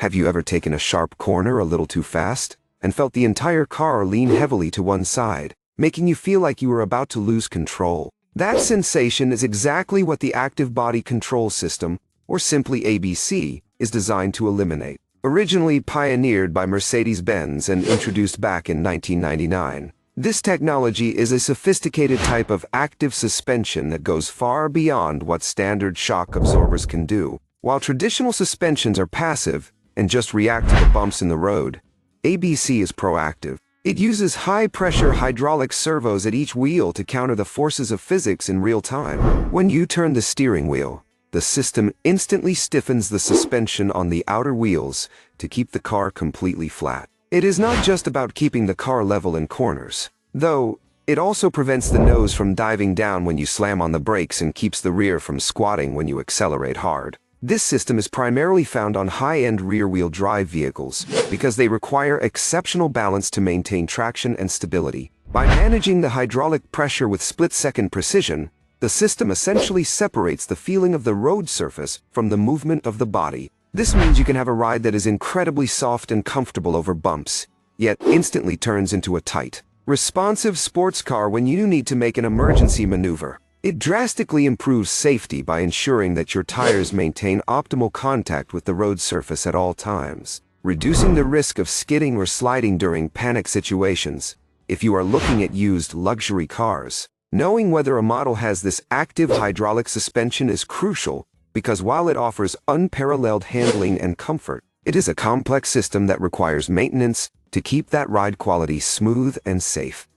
Have you ever taken a sharp corner a little too fast and felt the entire car lean heavily to one side, making you feel like you were about to lose control? That sensation is exactly what the Active Body Control System, or simply ABC, is designed to eliminate. Originally pioneered by Mercedes-Benz and introduced back in 1999, this technology is a sophisticated type of active suspension that goes far beyond what standard shock absorbers can do. While traditional suspensions are passive and just react to the bumps in the road, ABC is proactive. It uses high-pressure hydraulic servos at each wheel to counter the forces of physics in real time. When you turn the steering wheel, the system instantly stiffens the suspension on the outer wheels to keep the car completely flat. It is not just about keeping the car level in corners, though it also prevents the nose from diving down when you slam on the brakes and keeps the rear from squatting when you accelerate hard. This system is primarily found on high-end rear-wheel drive vehicles because they require exceptional balance to maintain traction and stability. By managing the hydraulic pressure with split-second precision, the system essentially separates the feeling of the road surface from the movement of the body. This means you can have a ride that is incredibly soft and comfortable over bumps, yet instantly turns into a tight, responsive sports car when you need to make an emergency maneuver. It drastically improves safety by ensuring that your tires maintain optimal contact with the road surface at all times, reducing the risk of skidding or sliding during panic situations. If you are looking at used luxury cars, knowing whether a model has this active hydraulic suspension is crucial because while it offers unparalleled handling and comfort, it is a complex system that requires maintenance to keep that ride quality smooth and safe.